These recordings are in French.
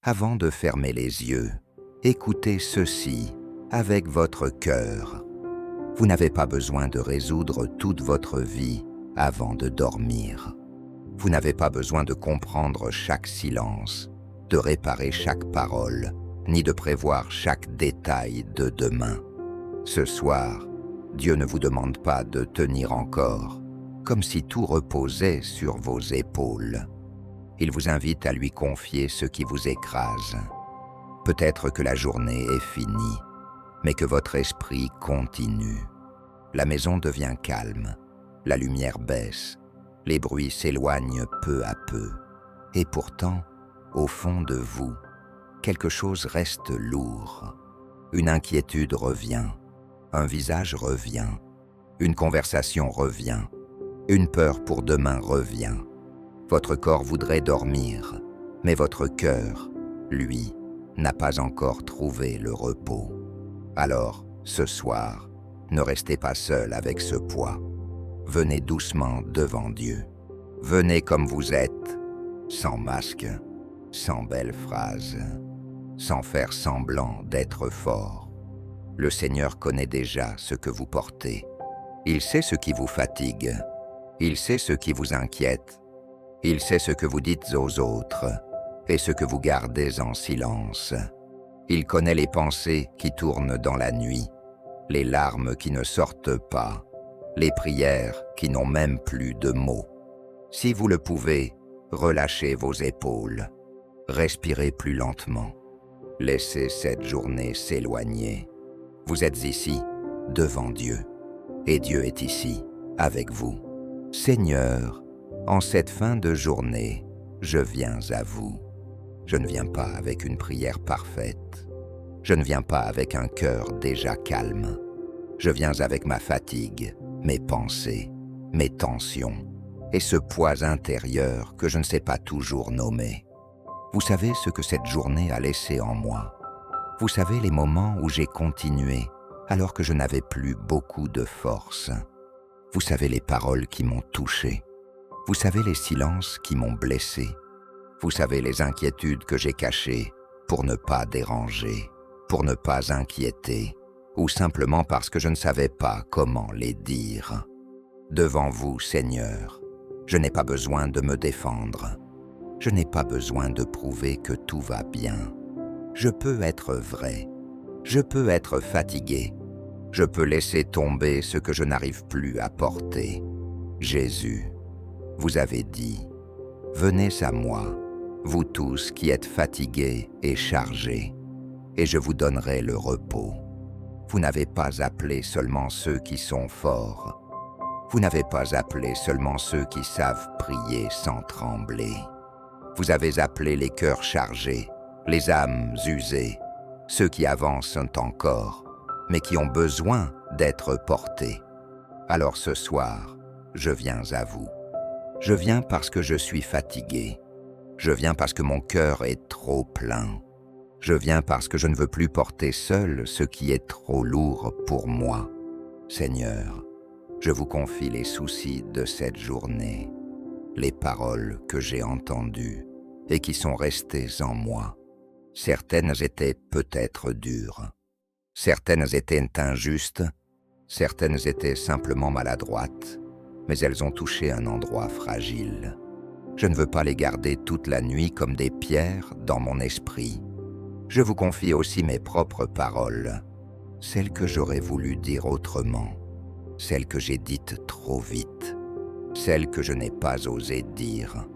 Avant de fermer les yeux, écoutez ceci avec votre cœur. Vous n'avez pas besoin de résoudre toute votre vie avant de dormir. Vous n'avez pas besoin de comprendre chaque silence, de réparer chaque parole, ni de prévoir chaque détail de demain. Ce soir, Dieu ne vous demande pas de tenir encore, comme si tout reposait sur vos épaules. Il vous invite à lui confier ce qui vous écrase. Peut-être que la journée est finie, mais que votre esprit continue. La maison devient calme, la lumière baisse, les bruits s'éloignent peu à peu. Et pourtant, au fond de vous, quelque chose reste lourd. Une inquiétude revient, un visage revient, une conversation revient, une peur pour demain revient. Votre corps voudrait dormir, mais votre cœur, lui, n'a pas encore trouvé le repos. Alors, ce soir, ne restez pas seul avec ce poids. Venez doucement devant Dieu. Venez comme vous êtes, sans masque, sans belles phrases, sans faire semblant d'être fort. Le Seigneur connaît déjà ce que vous portez. Il sait ce qui vous fatigue. Il sait ce qui vous inquiète. Il sait ce que vous dites aux autres et ce que vous gardez en silence. Il connaît les pensées qui tournent dans la nuit, les larmes qui ne sortent pas, les prières qui n'ont même plus de mots. Si vous le pouvez, relâchez vos épaules, respirez plus lentement, laissez cette journée s'éloigner. Vous êtes ici, devant Dieu, et Dieu est ici, avec vous. Seigneur, en cette fin de journée, je viens à vous. Je ne viens pas avec une prière parfaite. Je ne viens pas avec un cœur déjà calme. Je viens avec ma fatigue, mes pensées, mes tensions et ce poids intérieur que je ne sais pas toujours nommer. Vous savez ce que cette journée a laissé en moi. Vous savez les moments où j'ai continué alors que je n'avais plus beaucoup de force. Vous savez les paroles qui m'ont touché. Vous savez les silences qui m'ont blessé. Vous savez les inquiétudes que j'ai cachées pour ne pas déranger, pour ne pas inquiéter, ou simplement parce que je ne savais pas comment les dire. Devant vous, Seigneur, je n'ai pas besoin de me défendre. Je n'ai pas besoin de prouver que tout va bien. Je peux être vrai. Je peux être fatigué. Je peux laisser tomber ce que je n'arrive plus à porter. Jésus, vous avez dit, « Venez à moi, vous tous qui êtes fatigués et chargés, et je vous donnerai le repos. » Vous n'avez pas appelé seulement ceux qui sont forts. Vous n'avez pas appelé seulement ceux qui savent prier sans trembler. Vous avez appelé les cœurs chargés, les âmes usées, ceux qui avancent encore, mais qui ont besoin d'être portés. Alors ce soir, je viens à vous. Je viens parce que je suis fatigué. Je viens parce que mon cœur est trop plein. Je viens parce que je ne veux plus porter seul ce qui est trop lourd pour moi. Seigneur, je vous confie les soucis de cette journée, les paroles que j'ai entendues et qui sont restées en moi. Certaines étaient peut-être dures, certaines étaient injustes, certaines étaient simplement maladroites, mais elles ont touché un endroit fragile. Je ne veux pas les garder toute la nuit comme des pierres dans mon esprit. Je vous confie aussi mes propres paroles, celles que j'aurais voulu dire autrement, celles que j'ai dites trop vite, celles que je n'ai pas osé dire,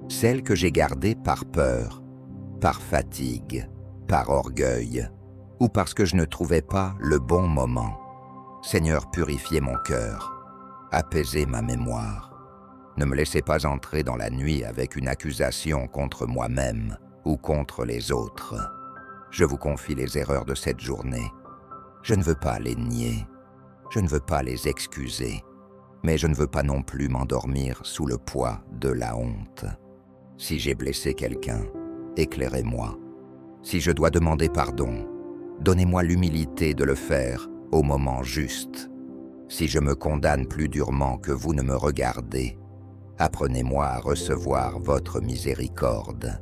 celles que j'ai gardées par peur, par fatigue, par orgueil, ou parce que je ne trouvais pas le bon moment. Seigneur, purifiez mon cœur, apaisez ma mémoire. Ne me laissez pas entrer dans la nuit avec une accusation contre moi-même ou contre les autres. Je vous confie les erreurs de cette journée. Je ne veux pas les nier, je ne veux pas les excuser, mais je ne veux pas non plus m'endormir sous le poids de la honte. Si j'ai blessé quelqu'un, éclairez-moi. Si je dois demander pardon, donnez-moi l'humilité de le faire au moment juste. Si je me condamne plus durement que vous ne me regardez, apprenez-moi à recevoir votre miséricorde.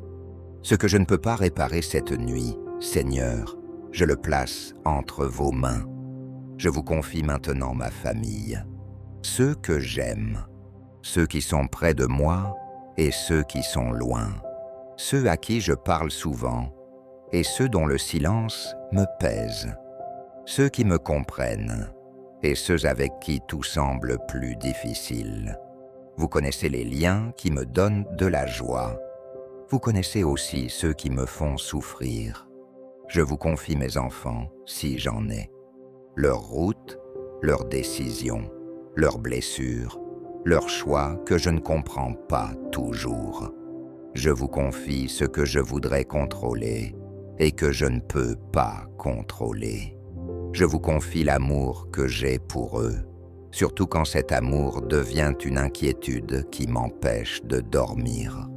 Ce que je ne peux pas réparer cette nuit, Seigneur, je le place entre vos mains. Je vous confie maintenant ma famille, ceux que j'aime, ceux qui sont près de moi et ceux qui sont loin, ceux à qui je parle souvent et ceux dont le silence me pèse, ceux qui me comprennent et ceux avec qui tout semble plus difficile. Vous connaissez les liens qui me donnent de la joie. Vous connaissez aussi ceux qui me font souffrir. Je vous confie mes enfants, si j'en ai, leurs routes, leurs décisions, leurs blessures, leurs choix que je ne comprends pas toujours. Je vous confie ce que je voudrais contrôler et que je ne peux pas contrôler. Je vous confie l'amour que j'ai pour eux, surtout quand cet amour devient une inquiétude qui m'empêche de dormir.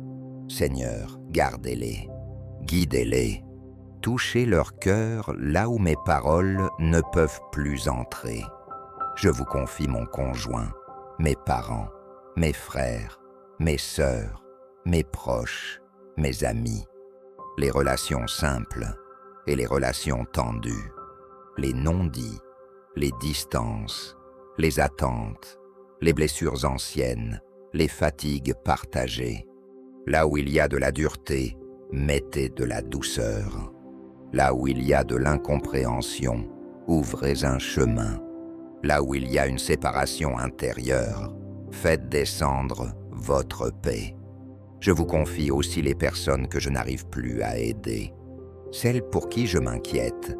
Seigneur, gardez-les, guidez-les, touchez leur cœur là où mes paroles ne peuvent plus entrer. Je vous confie mon conjoint, mes parents, mes frères, mes sœurs, mes proches, mes amis, les relations simples et les relations tendues, les non-dits, les distances, les attentes, les blessures anciennes, les fatigues partagées. Là où il y a de la dureté, mettez de la douceur. Là où il y a de l'incompréhension, ouvrez un chemin. Là où il y a une séparation intérieure, faites descendre votre paix. Je vous confie aussi les personnes que je n'arrive plus à aider, celles pour qui je m'inquiète,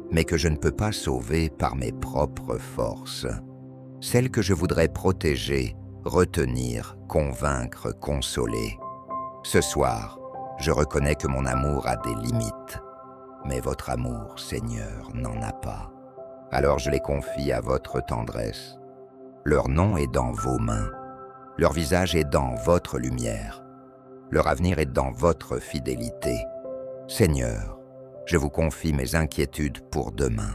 mais que je ne peux pas sauver par mes propres forces, celles que je voudrais protéger, retenir, convaincre, consoler. Ce soir, je reconnais que mon amour a des limites, mais votre amour, Seigneur, n'en a pas. Alors je les confie à votre tendresse. Leur nom est dans vos mains, leur visage est dans votre lumière, leur avenir est dans votre fidélité. Seigneur, je vous confie mes inquiétudes pour demain.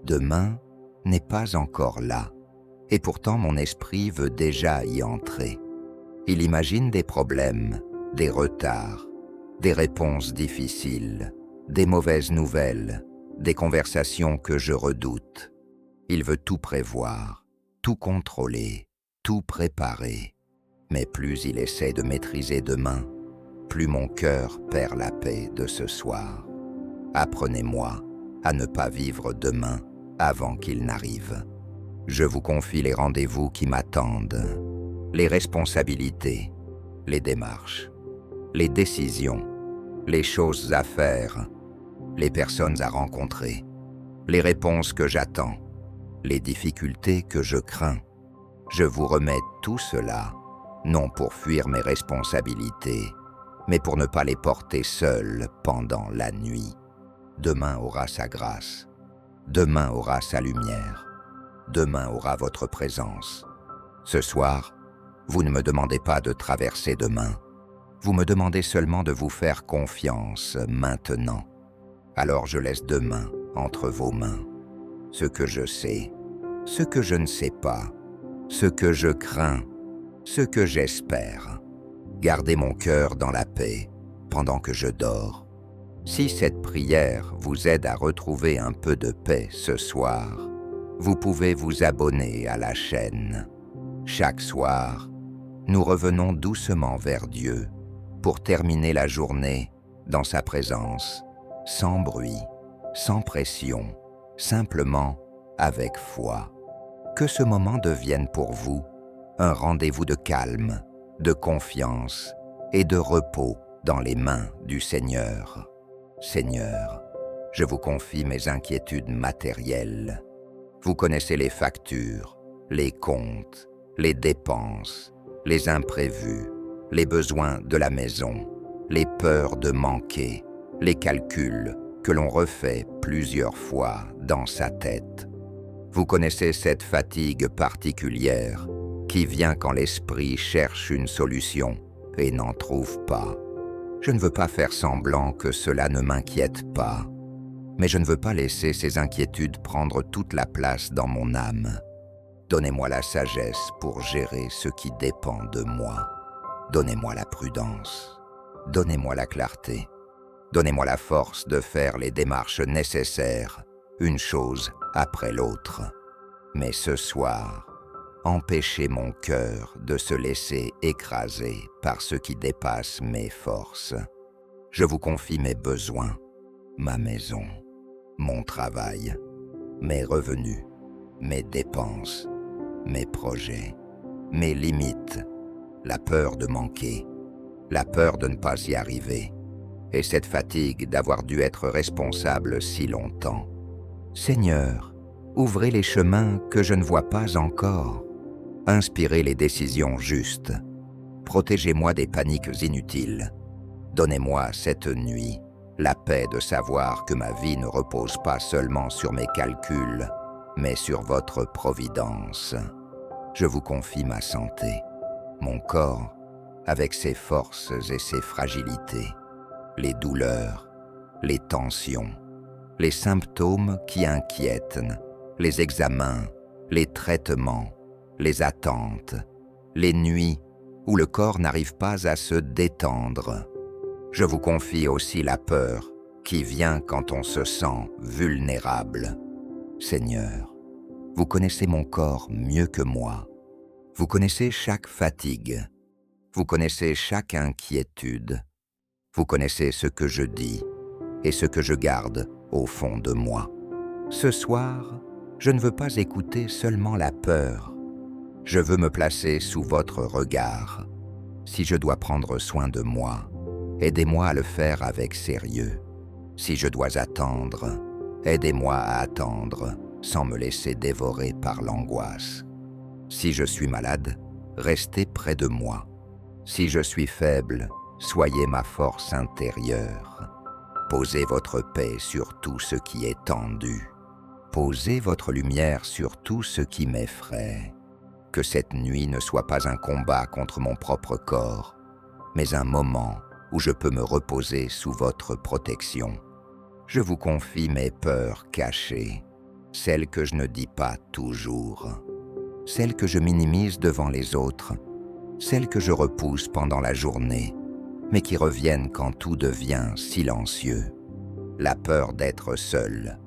Demain n'est pas encore là, et pourtant mon esprit veut déjà y entrer. Il imagine des problèmes, des retards, des réponses difficiles, des mauvaises nouvelles, des conversations que je redoute. Il veut tout prévoir, tout contrôler, tout préparer. Mais plus il essaie de maîtriser demain, plus mon cœur perd la paix de ce soir. Apprenez-moi à ne pas vivre demain avant qu'il n'arrive. Je vous confie les rendez-vous qui m'attendent, les responsabilités, les démarches, les décisions, les choses à faire, les personnes à rencontrer, les réponses que j'attends, les difficultés que je crains. Je vous remets tout cela, non pour fuir mes responsabilités, mais pour ne pas les porter seules pendant la nuit. Demain aura sa grâce, demain aura sa lumière, demain aura votre présence. Ce soir, vous ne me demandez pas de traverser demain, vous me demandez seulement de vous faire confiance maintenant. Alors je laisse demain entre vos mains. Ce que je sais, ce que je ne sais pas, ce que je crains, ce que j'espère. Gardez mon cœur dans la paix pendant que je dors. Si cette prière vous aide à retrouver un peu de paix ce soir, vous pouvez vous abonner à la chaîne. Chaque soir, nous revenons doucement vers Dieu pour terminer la journée dans sa présence, sans bruit, sans pression, simplement avec foi. Que ce moment devienne pour vous un rendez-vous de calme, de confiance et de repos dans les mains du Seigneur. Seigneur, je vous confie mes inquiétudes matérielles. Vous connaissez les factures, les comptes, les dépenses, les imprévus, les besoins de la maison, les peurs de manquer, les calculs que l'on refait plusieurs fois dans sa tête. Vous connaissez cette fatigue particulière qui vient quand l'esprit cherche une solution et n'en trouve pas. Je ne veux pas faire semblant que cela ne m'inquiète pas, mais je ne veux pas laisser ces inquiétudes prendre toute la place dans mon âme. Donnez-moi la sagesse pour gérer ce qui dépend de moi. Donnez-moi la prudence. Donnez-moi la clarté Donnez-moi la force de faire les démarches nécessaires, une chose après l'autre. Mais ce soir, empêchez mon cœur de se laisser écraser par ce qui dépasse mes forces. Je vous confie mes besoins, ma maison, mon travail, mes revenus, mes dépenses, mes projets, mes limites, la peur de manquer, la peur de ne pas y arriver, et cette fatigue d'avoir dû être responsable si longtemps. Seigneur, ouvrez les chemins que je ne vois pas encore. Inspirez les décisions justes. Protégez-moi des paniques inutiles. Donnez-moi cette nuit la paix de savoir que ma vie ne repose pas seulement sur mes calculs, mais sur votre providence. Je vous confie ma santé, mon corps, avec ses forces et ses fragilités, les douleurs, les tensions, les symptômes qui inquiètent, les examens, les traitements, les attentes, les nuits où le corps n'arrive pas à se détendre. Je vous confie aussi la peur qui vient quand on se sent vulnérable. Seigneur, vous connaissez mon corps mieux que moi. Vous connaissez chaque fatigue. Vous connaissez chaque inquiétude. Vous connaissez ce que je dis et ce que je garde au fond de moi. Ce soir, je ne veux pas écouter seulement la peur. Je veux me placer sous votre regard. Si je dois prendre soin de moi, aidez-moi à le faire avec sérieux. Si je dois attendre, aidez-moi à attendre sans me laisser dévorer par l'angoisse. Si je suis malade, restez près de moi. Si je suis faible, soyez ma force intérieure. Posez votre paix sur tout ce qui est tendu. Posez votre lumière sur tout ce qui m'effraie. Que cette nuit ne soit pas un combat contre mon propre corps, mais un moment où je peux me reposer sous votre protection. Je vous confie mes peurs cachées, celles que je ne dis pas toujours, celles que je minimise devant les autres, celles que je repousse pendant la journée, mais qui reviennent quand tout devient silencieux. La peur d'être seul,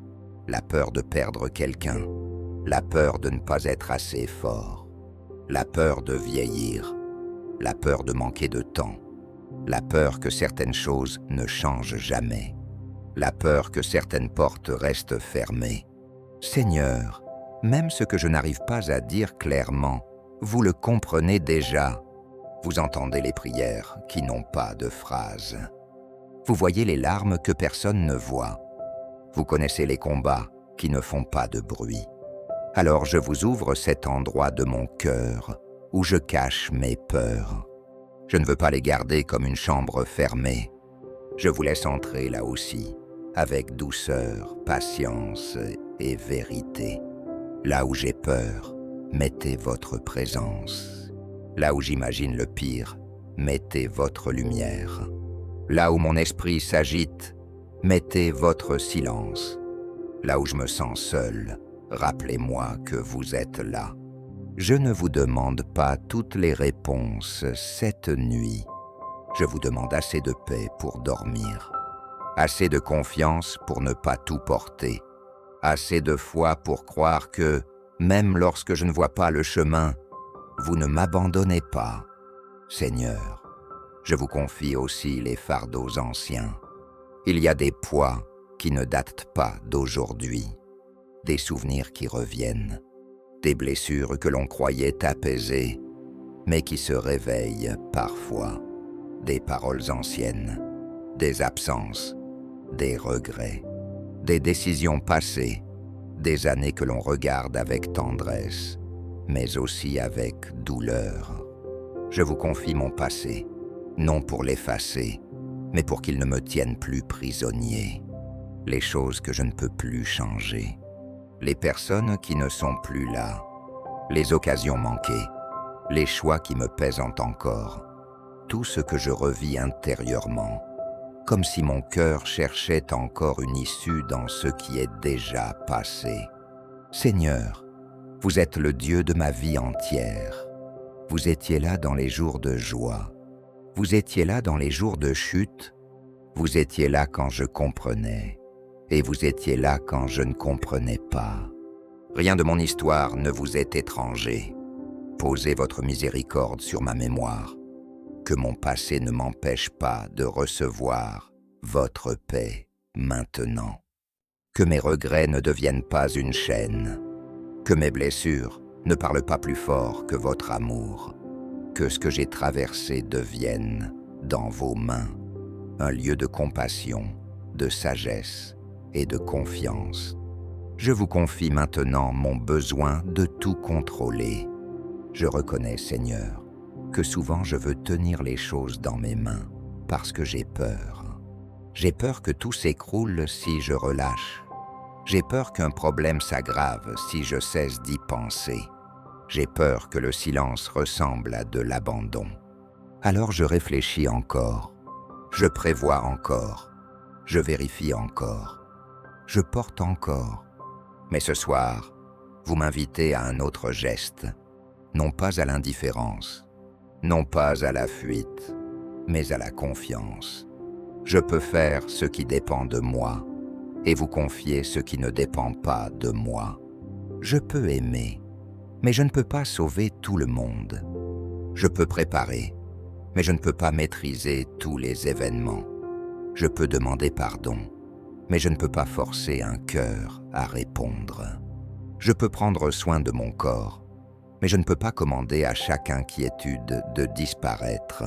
la peur de perdre quelqu'un, la peur de ne pas être assez fort, la peur de vieillir, la peur de manquer de temps, la peur que certaines choses ne changent jamais, la peur que certaines portes restent fermées. Seigneur, même ce que je n'arrive pas à dire clairement, vous le comprenez déjà. Vous entendez les prières qui n'ont pas de phrases. Vous voyez les larmes que personne ne voit. Vous connaissez les combats qui ne font pas de bruit. Alors je vous ouvre cet endroit de mon cœur où je cache mes peurs. Je ne veux pas les garder comme une chambre fermée. Je vous laisse entrer là aussi, avec douceur, patience et vérité. Là où j'ai peur, mettez votre présence. Là où j'imagine le pire, mettez votre lumière. Là où mon esprit s'agite, mettez votre silence. Là où je me sens seul, rappelez-moi que vous êtes là. Je ne vous demande pas toutes les réponses cette nuit. Je vous demande assez de paix pour dormir, assez de confiance pour ne pas tout porter, assez de foi pour croire que, même lorsque je ne vois pas le chemin, vous ne m'abandonnez pas. Seigneur, je vous confie aussi les fardeaux anciens. Il y a des poids qui ne datent pas d'aujourd'hui, des souvenirs qui reviennent, des blessures que l'on croyait apaisées, mais qui se réveillent parfois, des paroles anciennes, des absences, des regrets, des décisions passées, des années que l'on regarde avec tendresse, mais aussi avec douleur. Je vous confie mon passé, non pour l'effacer, mais pour qu'il ne me tienne plus prisonnier. Les choses que je ne peux plus changer, les personnes qui ne sont plus là, les occasions manquées, les choix qui me pèsent encore, tout ce que je revis intérieurement, comme si mon cœur cherchait encore une issue dans ce qui est déjà passé. Seigneur, vous êtes le Dieu de ma vie entière. Vous étiez là dans les jours de joie. Vous étiez là dans les jours de chute. Vous étiez là quand je comprenais, et vous étiez là quand je ne comprenais pas. Rien de mon histoire ne vous est étranger. Posez votre miséricorde sur ma mémoire, que mon passé ne m'empêche pas de recevoir votre paix maintenant. Que mes regrets ne deviennent pas une chaîne, que mes blessures ne parlent pas plus fort que votre amour, que ce que j'ai traversé devienne, dans vos mains, un lieu de compassion, de sagesse et de confiance. Je vous confie maintenant mon besoin de tout contrôler. Je reconnais, Seigneur, que souvent je veux tenir les choses dans mes mains parce que j'ai peur. J'ai peur que tout s'écroule si je relâche. J'ai peur qu'un problème s'aggrave si je cesse d'y penser. J'ai peur que le silence ressemble à de l'abandon. Alors je réfléchis encore, je prévois encore, je vérifie encore, je porte encore. Mais ce soir, vous m'invitez à un autre geste, non pas à l'indifférence, non pas à la fuite, mais à la confiance. Je peux faire ce qui dépend de moi et vous confier ce qui ne dépend pas de moi. Je peux aimer, mais je ne peux pas sauver tout le monde. Je peux préparer, mais je ne peux pas maîtriser tous les événements. Je peux demander pardon, mais je ne peux pas forcer un cœur à répondre. Je peux prendre soin de mon corps, mais je ne peux pas commander à chaque inquiétude de disparaître.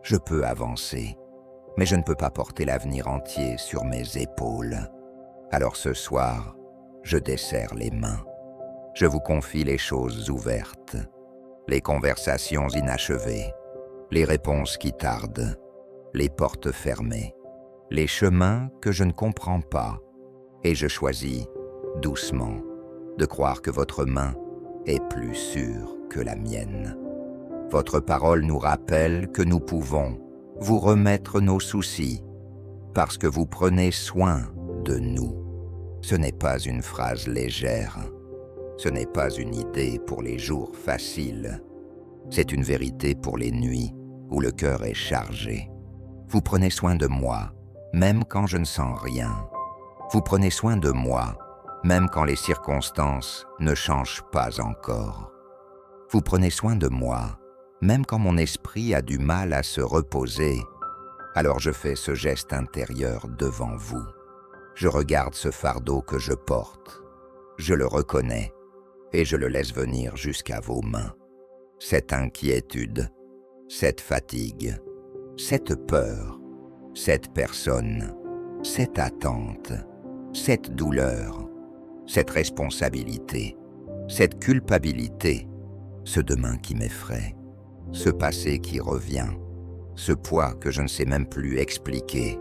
Je peux avancer, mais je ne peux pas porter l'avenir entier sur mes épaules. Alors ce soir, je desserre les mains. Je vous confie les choses ouvertes, les conversations inachevées, les réponses qui tardent, les portes fermées, les chemins que je ne comprends pas, et je choisis, doucement, de croire que votre main est plus sûre que la mienne. Votre parole nous rappelle que nous pouvons vous remettre nos soucis, parce que vous prenez soin de nous. Ce n'est pas une phrase légère, ce n'est pas une idée pour les jours faciles, c'est une vérité pour les nuits où le cœur est chargé. Vous prenez soin de moi, même quand je ne sens rien. Vous prenez soin de moi, même quand les circonstances ne changent pas encore. Vous prenez soin de moi, même quand mon esprit a du mal à se reposer. Alors je fais ce geste intérieur devant vous. Je regarde ce fardeau que je porte. Je le reconnais et je le laisse venir jusqu'à vos mains. Cette inquiétude, cette fatigue, cette peur, cette personne, cette attente, cette douleur, cette responsabilité, cette culpabilité, ce demain qui m'effraie, ce passé qui revient, ce poids que je ne sais même plus expliquer.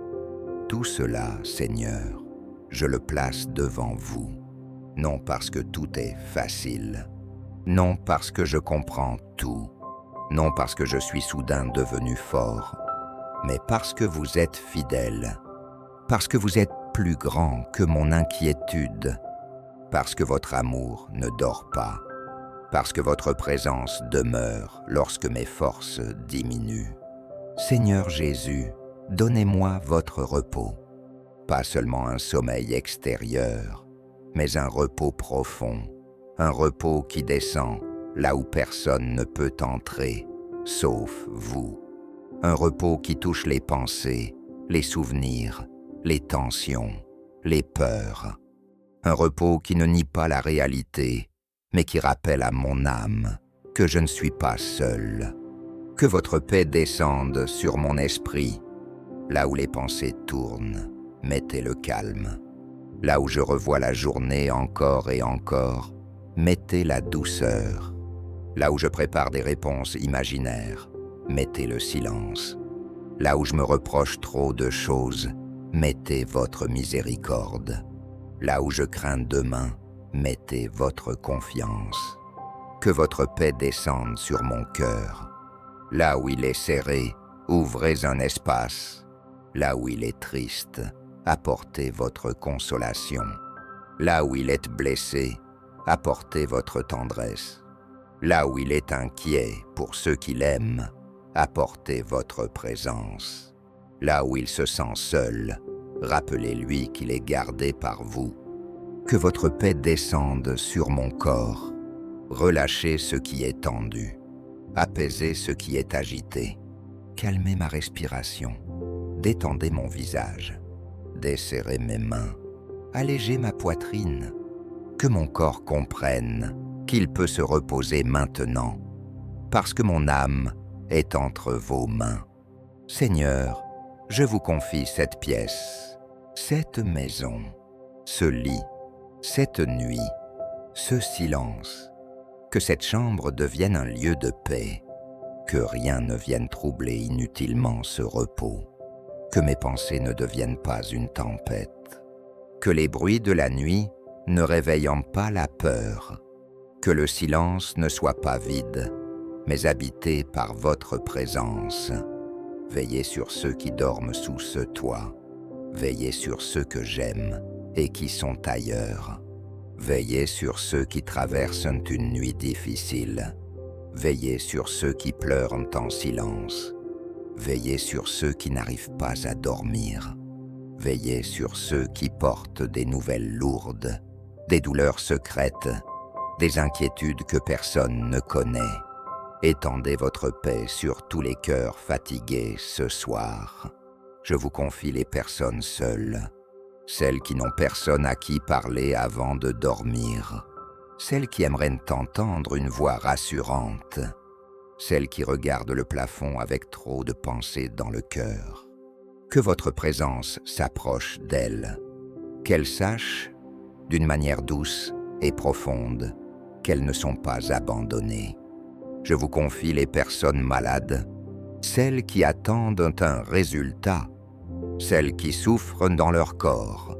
Tout cela, Seigneur, je le place devant vous, non parce que tout est facile, non parce que je comprends tout, non parce que je suis soudain devenu fort, mais parce que vous êtes fidèle, parce que vous êtes plus grand que mon inquiétude, parce que votre amour ne dort pas, parce que votre présence demeure lorsque mes forces diminuent. Seigneur Jésus, donnez-moi votre repos, pas seulement un sommeil extérieur, mais un repos profond, un repos qui descend là où personne ne peut entrer, sauf vous. Un repos qui touche les pensées, les souvenirs, les tensions, les peurs. Un repos qui ne nie pas la réalité, mais qui rappelle à mon âme que je ne suis pas seul. Que votre paix descende sur mon esprit. Là où les pensées tournent, mettez le calme. Là où je revois la journée encore et encore, mettez la douceur. Là où je prépare des réponses imaginaires, mettez le silence. Là où je me reproche trop de choses, mettez votre miséricorde. Là où je crains demain, mettez votre confiance. Que votre paix descende sur mon cœur. Là où il est serré, ouvrez un espace. Là où il est triste, apportez votre consolation. Là où il est blessé, apportez votre tendresse. Là où il est inquiet pour ceux qui l'aiment, apportez votre présence. Là où il se sent seul, rappelez-lui qu'il est gardé par vous. Que votre paix descende sur mon corps. Relâchez ce qui est tendu. Apaisez ce qui est agité. Calmez ma respiration. Détendez mon visage. Desserrez mes mains. Allégez ma poitrine. Que mon corps comprenne qu'il peut se reposer maintenant, parce que mon âme est entre vos mains. Seigneur, je vous confie cette pièce, cette maison, ce lit, cette nuit, ce silence. Que cette chambre devienne un lieu de paix, que rien ne vienne troubler inutilement ce repos, que mes pensées ne deviennent pas une tempête, que les bruits de la nuit ne réveillant pas la peur, que le silence ne soit pas vide, mais habité par votre présence. Veillez sur ceux qui dorment sous ce toit, veillez sur ceux que j'aime et qui sont ailleurs. Veillez sur ceux qui traversent une nuit difficile. Veillez sur ceux qui pleurent en silence. Veillez sur ceux qui n'arrivent pas à dormir. Veillez sur ceux qui portent des nouvelles lourdes, des douleurs secrètes, des inquiétudes que personne ne connaît. Étendez votre paix sur tous les cœurs fatigués ce soir. Je vous confie les personnes seules, celles qui n'ont personne à qui parler avant de dormir, celles qui aimeraient entendre une voix rassurante, celles qui regardent le plafond avec trop de pensées dans le cœur. Que votre présence s'approche d'elles, qu'elles sachent, d'une manière douce et profonde, qu'elles ne sont pas abandonnées. Je vous confie les personnes malades, celles qui attendent un résultat, celles qui souffrent dans leur corps,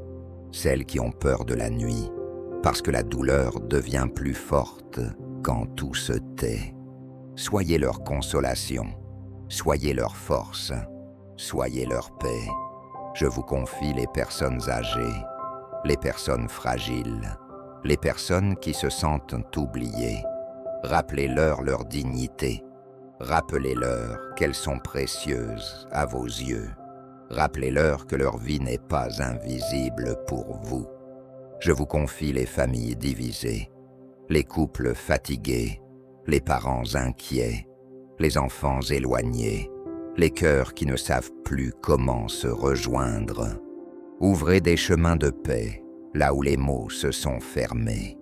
celles qui ont peur de la nuit, parce que la douleur devient plus forte quand tout se tait. Soyez leur consolation, soyez leur force, soyez leur paix. Je vous confie les personnes âgées, les personnes fragiles, les personnes qui se sentent oubliées. Rappelez-leur leur dignité, rappelez-leur qu'elles sont précieuses à vos yeux. Rappelez-leur que leur vie n'est pas invisible pour vous. Je vous confie les familles divisées, les couples fatigués, les parents inquiets, les enfants éloignés, les cœurs qui ne savent plus comment se rejoindre. Ouvrez des chemins de paix là où les mots se sont fermés.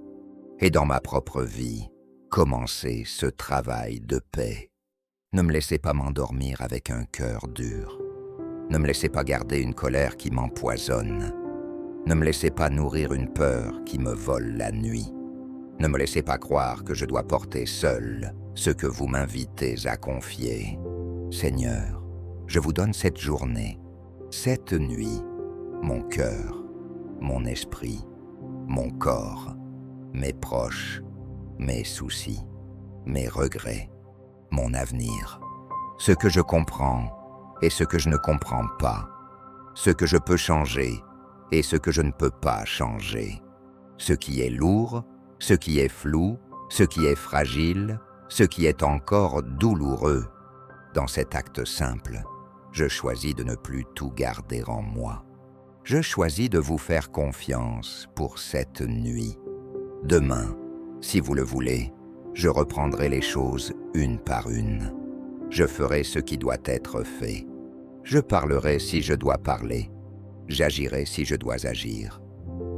Et dans ma propre vie, commencez ce travail de paix. Ne me laissez pas m'endormir avec un cœur dur. Ne me laissez pas garder une colère qui m'empoisonne. Ne me laissez pas nourrir une peur qui me vole la nuit. Ne me laissez pas croire que je dois porter seul ce que vous m'invitez à confier. Seigneur, je vous donne cette journée, cette nuit, mon cœur, mon esprit, mon corps, mes proches, mes soucis, mes regrets, mon avenir, ce que je comprends et ce que je ne comprends pas, ce que je peux changer et ce que je ne peux pas changer, ce qui est lourd, ce qui est flou, ce qui est fragile, ce qui est encore douloureux. Dans cet acte simple, je choisis de ne plus tout garder en moi. Je choisis de vous faire confiance pour cette nuit. Demain, si vous le voulez, je reprendrai les choses une par une. Je ferai ce qui doit être fait. Je parlerai si je dois parler. J'agirai si je dois agir.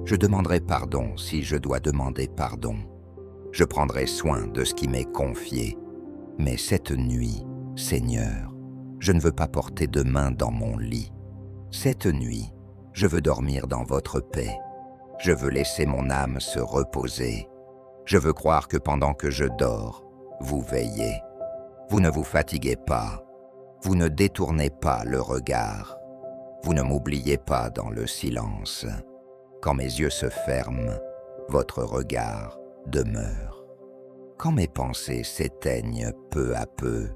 Je demanderai pardon si je dois demander pardon. Je prendrai soin de ce qui m'est confié. Mais cette nuit, Seigneur, je ne veux pas porter de main dans mon lit. Cette nuit, je veux dormir dans votre paix. Je veux laisser mon âme se reposer. Je veux croire que pendant que je dors, vous veillez. Vous ne vous fatiguez pas. Vous ne détournez pas le regard. Vous ne m'oubliez pas dans le silence. Quand mes yeux se ferment, votre regard demeure. Quand mes pensées s'éteignent peu à peu,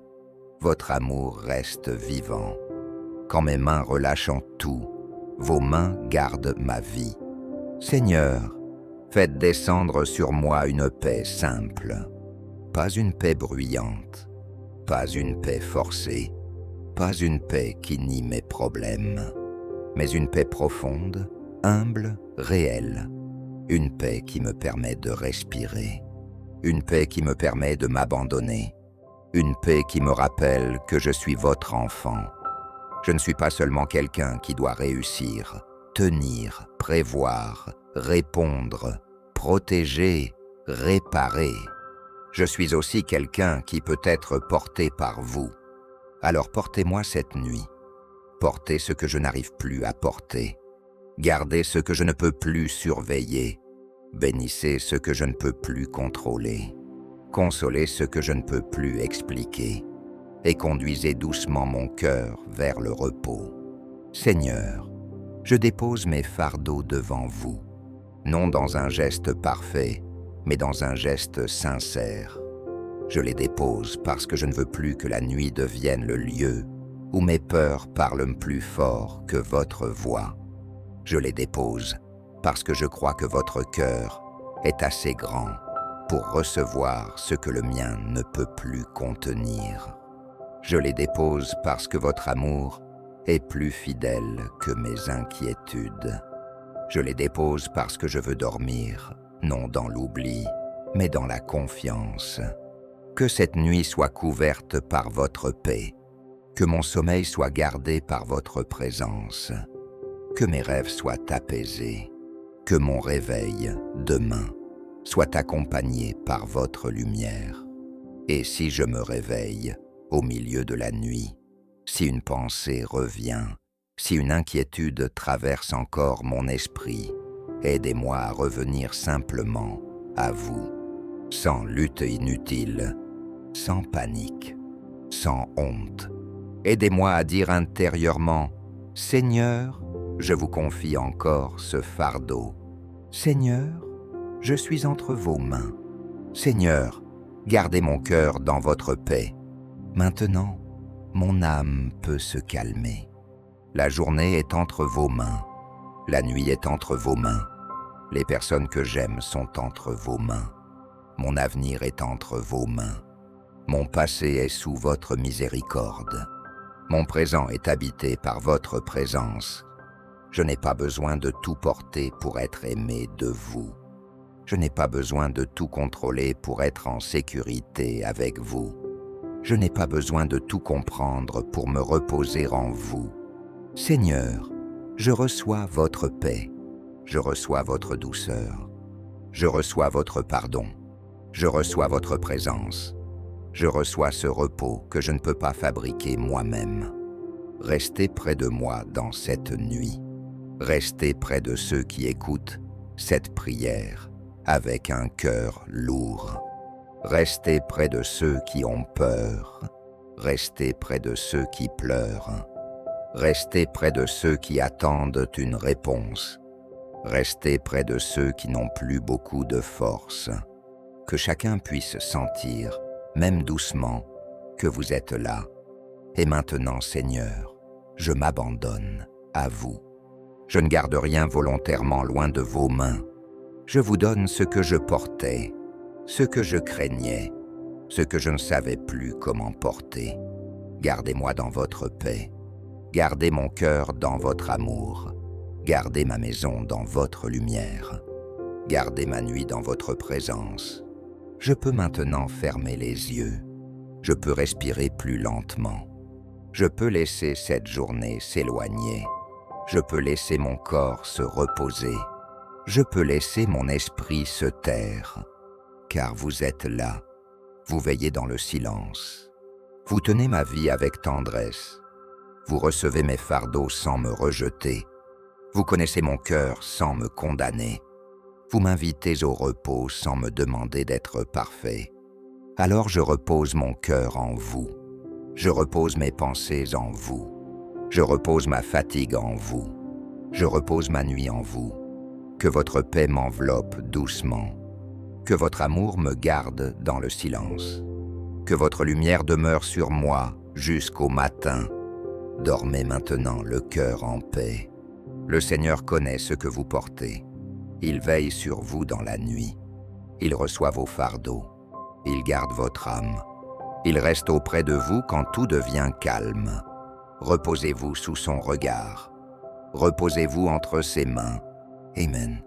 votre amour reste vivant. Quand mes mains relâchent tout, vos mains gardent ma vie. Seigneur, faites descendre sur moi une paix simple, pas une paix bruyante, pas une paix forcée. pas une paix qui nie mes problèmes, mais une paix profonde, humble, réelle. Une paix qui me permet de respirer. Une paix qui me permet de m'abandonner. Une paix qui me rappelle que je suis votre enfant. Je ne suis pas seulement quelqu'un qui doit réussir, tenir, prévoir, répondre, protéger, réparer. Je suis aussi quelqu'un qui peut être porté par vous. Alors portez-moi cette nuit. Portez ce que je n'arrive plus à porter. Gardez ce que je ne peux plus surveiller. Bénissez ce que je ne peux plus contrôler. Consolez ce que je ne peux plus expliquer. Et conduisez doucement mon cœur vers le repos. Seigneur, je dépose mes fardeaux devant vous, non dans un geste parfait, mais dans un geste sincère. Je les dépose parce que je ne veux plus que la nuit devienne le lieu où mes peurs parlent plus fort que votre voix. Je les dépose parce que je crois que votre cœur est assez grand pour recevoir ce que le mien ne peut plus contenir. Je les dépose parce que votre amour est plus fidèle que mes inquiétudes. Je les dépose parce que je veux dormir, non dans l'oubli, mais dans la confiance. Que cette nuit soit couverte par votre paix, que mon sommeil soit gardé par votre présence, que mes rêves soient apaisés, que mon réveil, demain, soit accompagné par votre lumière. Et si je me réveille, au milieu de la nuit, si une pensée revient, si une inquiétude traverse encore mon esprit, aidez-moi à revenir simplement à vous, sans lutte inutile, sans panique, sans honte. Aidez-moi à dire intérieurement « Seigneur, je vous confie encore ce fardeau. Seigneur, je suis entre vos mains. Seigneur, gardez mon cœur dans votre paix. Maintenant, mon âme peut se calmer. La journée est entre vos mains. La nuit est entre vos mains. Les personnes que j'aime sont entre vos mains. Mon avenir est entre vos mains. Mon passé est sous votre miséricorde. Mon présent est habité par votre présence. Je n'ai pas besoin de tout porter pour être aimé de vous. Je n'ai pas besoin de tout contrôler pour être en sécurité avec vous. Je n'ai pas besoin de tout comprendre pour me reposer en vous. Seigneur, je reçois votre paix. Je reçois votre douceur. Je reçois votre pardon. Je reçois votre présence. Je reçois ce repos que je ne peux pas fabriquer moi-même. Restez près de moi dans cette nuit. Restez près de ceux qui écoutent cette prière avec un cœur lourd. Restez près de ceux qui ont peur. Restez près de ceux qui pleurent. Restez près de ceux qui attendent une réponse. Restez près de ceux qui n'ont plus beaucoup de force. Que chacun puisse sentir, même doucement, que vous êtes là. Et maintenant, Seigneur, je m'abandonne à vous. Je ne garde rien volontairement loin de vos mains. Je vous donne ce que je portais, ce que je craignais, ce que je ne savais plus comment porter. Gardez-moi dans votre paix. Gardez mon cœur dans votre amour. Gardez ma maison dans votre lumière. Gardez ma nuit dans votre présence. Je peux maintenant fermer les yeux. Je peux respirer plus lentement. Je peux laisser cette journée s'éloigner. Je peux laisser mon corps se reposer. Je peux laisser mon esprit se taire. Car vous êtes là. Vous veillez dans le silence. Vous tenez ma vie avec tendresse. Vous recevez mes fardeaux sans me rejeter. Vous connaissez mon cœur sans me condamner. Vous m'invitez au repos sans me demander d'être parfait. Alors je repose mon cœur en vous. Je repose mes pensées en vous. Je repose ma fatigue en vous. Je repose ma nuit en vous. Que votre paix m'enveloppe doucement. Que votre amour me garde dans le silence. Que votre lumière demeure sur moi jusqu'au matin. Dormez maintenant le cœur en paix. Le Seigneur connaît ce que vous portez. Il veille sur vous dans la nuit. Il reçoit vos fardeaux. Il garde votre âme. Il reste auprès de vous quand tout devient calme. Reposez-vous sous son regard. Reposez-vous entre ses mains. Amen.